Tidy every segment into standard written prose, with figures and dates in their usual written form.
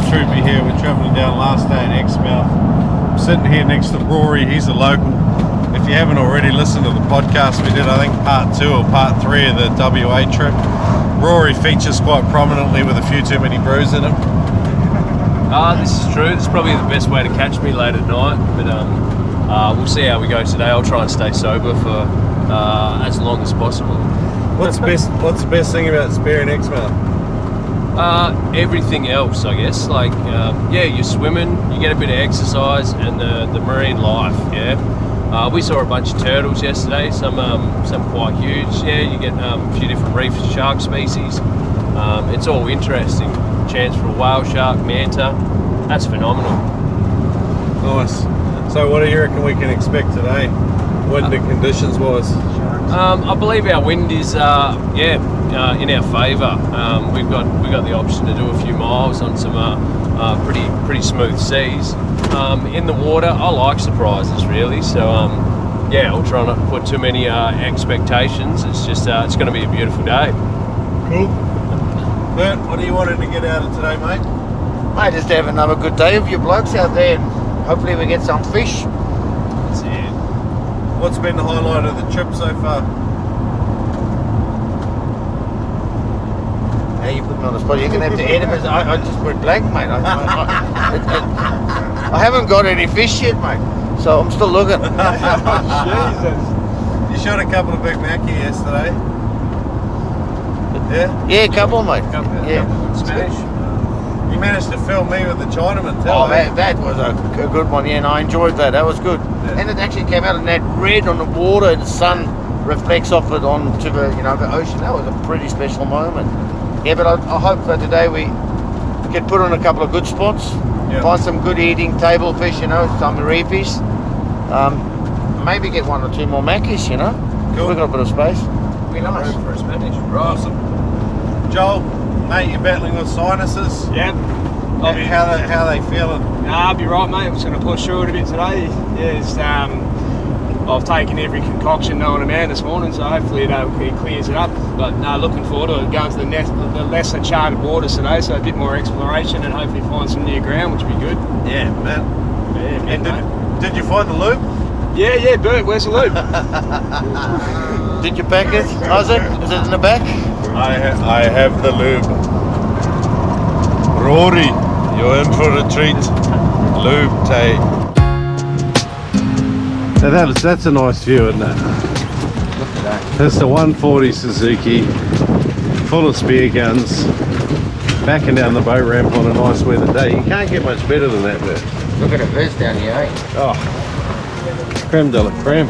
Troopy here. We're travelling down last day in Exmouth. I'm sitting here next to Rory. He's a local. If you haven't already listened to the podcast we did, I think part 2 or part 3 of the WA trip, Rory features quite prominently with a few too many brews in him. This is true. This is probably the best way to catch me late at night, but we'll see how we go today. I'll try and stay sober for as long as possible. What's the best thing about spearing Exmouth? Everything else, I guess. Like, you're swimming, you get a bit of exercise, and the marine life. Yeah, we saw a bunch of turtles yesterday. Some quite huge. Yeah, you get a few different reef shark species. It's all interesting. Chance for a whale shark, manta. That's phenomenal. Nice. So, what do you reckon we can expect today, wind and conditions wise? I believe our wind is in our favour. We've got the option to do a few miles on some pretty smooth seas. In the water, I like surprises really. So I'll try not to put too many expectations. It's just it's going to be a beautiful day. Cool. Bert, what are you wanting to get out of today, mate? Mate, just have another good day with you blokes out there, and hopefully we get some fish. That's it. What's been the highlight of the trip so far? Now you put me on the spot. You're going to have to edit it. I just went blank, mate. I haven't got any fish yet, mate. So I'm still looking. Jesus. You shot a couple of big mackie yesterday. Yeah? Yeah, a couple, mate. Yeah. Spanish. You managed to film me with the Chinaman too. Oh, that was a good one. Yeah, and I enjoyed that. That was good. Yeah. And it actually came out in that red on the water, and the sun reflects off it onto the the ocean. That was a pretty special moment. Yeah, but I hope that today we can put on a couple of good spots, find some good eating table fish, some reefies. Maybe get 1 or 2 more mackies, Cool. We've got a bit of space. Be nice for a Spanish. Right. Awesome. Joel, mate, you're battling with sinuses. Yeah. How they feeling? I'll be right, mate. I'm just going to push through it a bit today. Yes, I've taken every concoction known amount this morning, so hopefully it clears it up. But looking forward to going to the lesser charted waters today, so a bit more exploration and hopefully find some new ground, which would be good. Yeah, man. Yeah, And did you find the loop? Yeah, Bert, where's the loop? Did you pack it, Isaac? Is it in the back? I have the lube. Rory, you're in for a treat. Lube tay. So that's a nice view, isn't it? Look at that. That's the 140 Suzuki, full of spear guns, backing down the boat ramp on a nice weather day. You can't get much better than that, Bert. Look at the birds down here, eh? Oh, creme de la creme.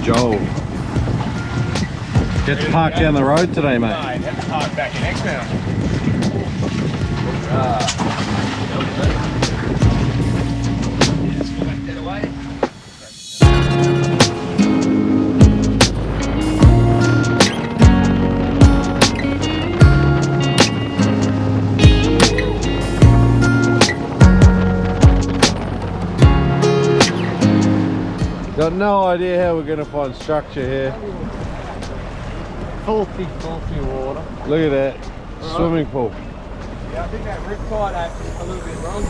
Joel. Get to park down the road today, mate. I have to park back in Exmouth. Got no idea how we're going to find structure here. Filthy water. Look at that. Right. Swimming pool. Yeah, I think that riptide opened a little bit wrong.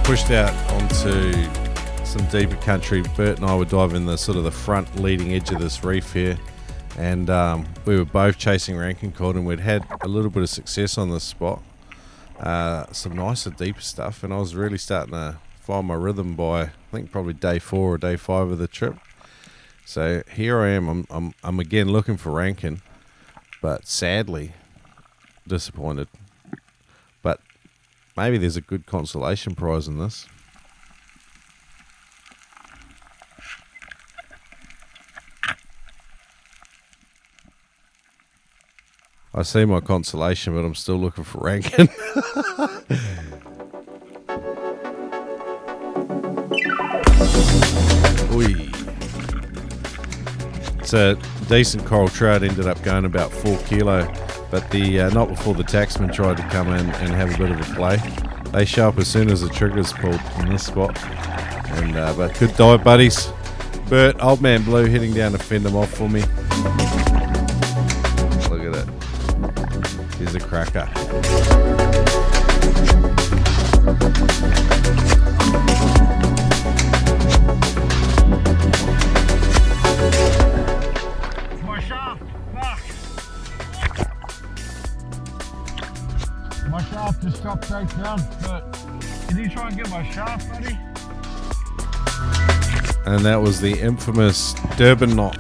Pushed out onto some deeper country. Bert and I were diving the front leading edge of this reef here, and we were both chasing rankin cod, and we'd had a little bit of success on this spot, some nicer deeper stuff, and I was really starting to find my rhythm by I think probably day 4 or day 5 of the trip. So here I am. I'm again looking for rankin, but sadly disappointed. But maybe there's a good consolation prize in this. I see my consolation, but I'm still looking for ranking. Oi. It's a decent coral trout, ended up going about 4 kilo, but the not before the taxman tried to come in and have a bit of a play. They show up as soon as the trigger's pulled in this spot. And but good dive, buddies. Bert, Old Man Blue, heading down to fend them off for me. Look at it. Here's a cracker. My shaft, fuck. My shaft just dropped straight down, but can you try and get my shaft, buddy? And that was the infamous Durban knot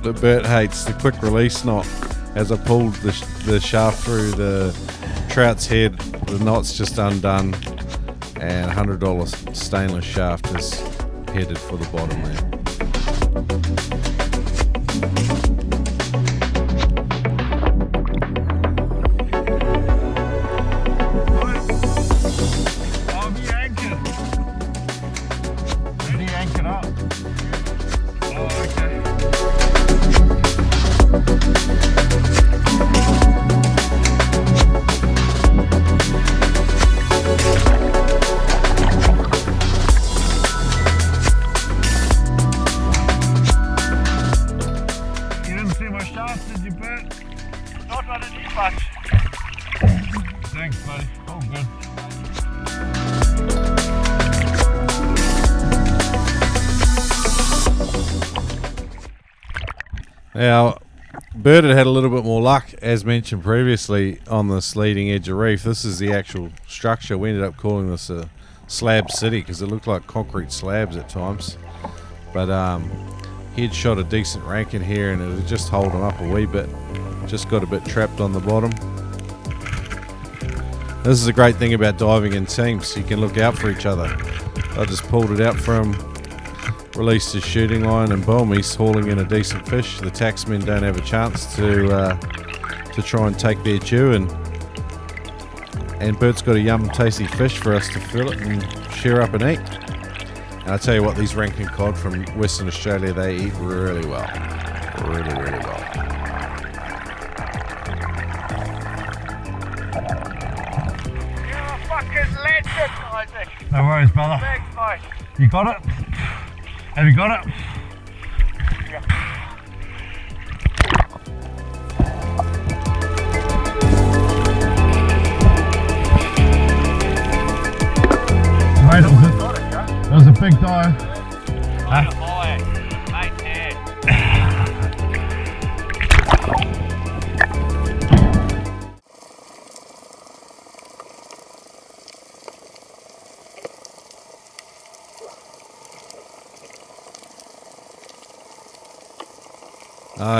that Bert hates, the quick release knot. As I pulled the shaft through the trout's head, the knot's just undone, and $100 stainless shaft is headed for the bottom there. Thanks, buddy. Oh, good. Now, Bert had a little bit more luck, as mentioned previously, on this leading edge of reef. This is the actual structure. We ended up calling this a slab city because it looked like concrete slabs at times. But he'd shot a decent rank in here, and it would just hold him up a wee bit. Just got a bit trapped on the bottom. This is a great thing about diving in teams. You can look out for each other. I just pulled it out from, released his shooting line, and boom, he's hauling in a decent fish. The taxmen don't have a chance to try and take their due, and Bert's got a yum tasty fish for us to fill it and share up and eat. And I tell you what, these Rankin cod from Western Australia, they eat really well. Really, really well. No worries, brother. Thanks, mate. You got it? Have you got it? Yeah. Mate, it was a big dive. Huh?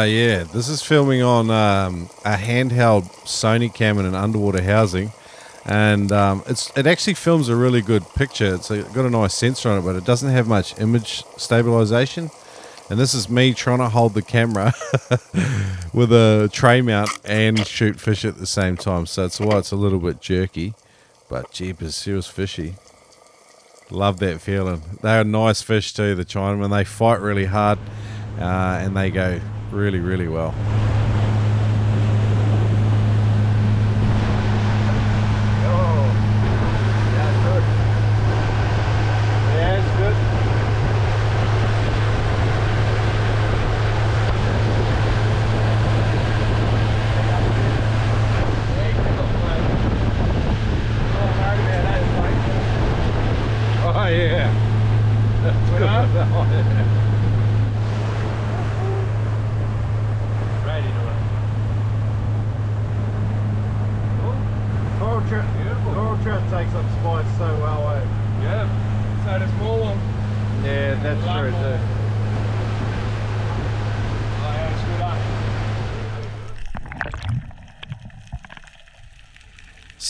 Yeah, this is filming on a handheld Sony cam in an underwater housing, and it actually films a really good picture. It's got a nice sensor on it, but it doesn't have much image stabilization. And this is me trying to hold the camera with a tray mount and shoot fish at the same time, so that's why it's a little bit jerky. But jeepers, she was fishy. Love that feeling. They're nice fish too, the Chinamen. They fight really hard, and they go really, really well.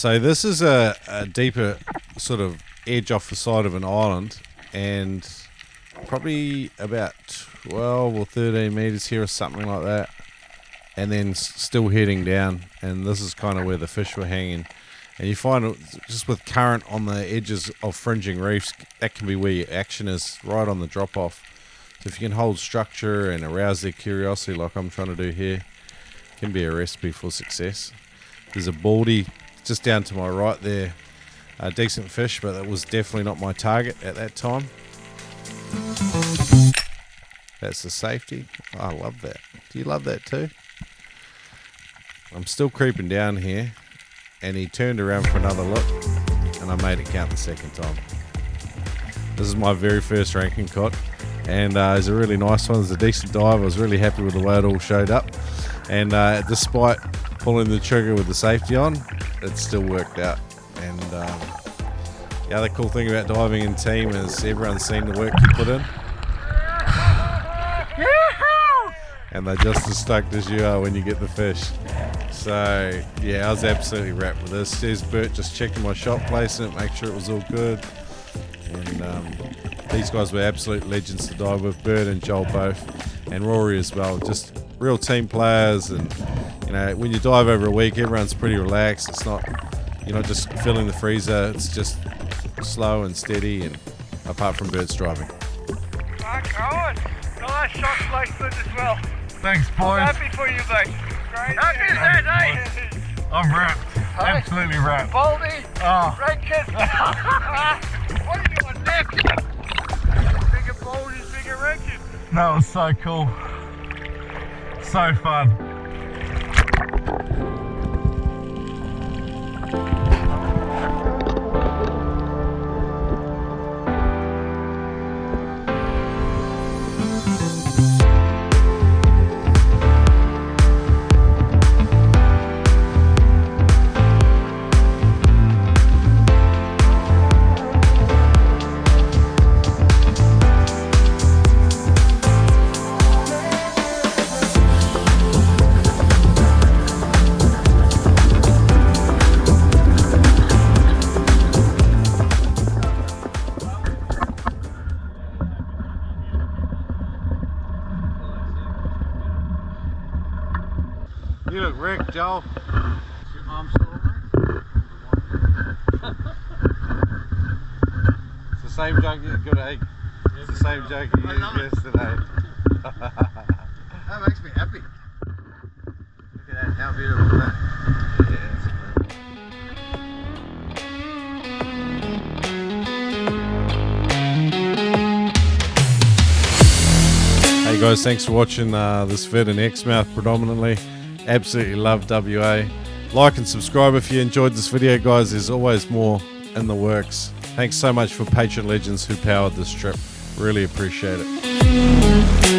So this is a deeper sort of edge off the side of an island, and probably about 12 or 13 meters here or something like that, and then still heading down. And this is kind of where the fish were hanging. And you find just with current on the edges of fringing reefs, that can be where your action is, right on the drop off. So if you can hold structure and arouse their curiosity like I'm trying to do here, it can be a recipe for success. There's a baldy just down to my right there. A decent fish, but that was definitely not my target at that time. That's the safety. I love that. Do you love that too? I'm still creeping down here, and he turned around for another look, and I made it count the second time. This is my very first ranking cod, and it's a really nice one. It's a decent dive. I was really happy with the way it all showed up, and despite pulling the trigger with the safety on, it still worked out. And the other cool thing about diving in team is everyone's seen the work you put in, and they're just as stoked as you are when you get the fish. So yeah, I was absolutely wrapped with this. There's Bert just checking my shot placement, make sure it was all good. And these guys were absolute legends to dive with, Bert and Joel both, and Rory as well. Just real team players. And you know, when you dive over a week, everyone's pretty relaxed. It's not, you're not just filling the freezer. It's just slow and steady. And apart from Bert's driving. Nice shot placement as well. Thanks, boys. I'm happy for you, mate. Great. Happy as that, eh? I'm wrapped. Absolutely wrapped. Baldy. Oh. Rankin. What are you on next? Bigger Baldies, bigger Rankin. That was so cool. So fun. You look wrecked, Joel. I'm sore, It's the same joke you got, egg. It's the same joke you used yesterday. That makes me happy. Look at that, how beautiful is that? Hey guys, thanks for watching this vid in Exmouth predominantly. Absolutely love WA. Like and subscribe if you enjoyed this video, guys. There's always more in the works. Thanks so much for Patron Legends who powered this trip. Really appreciate it.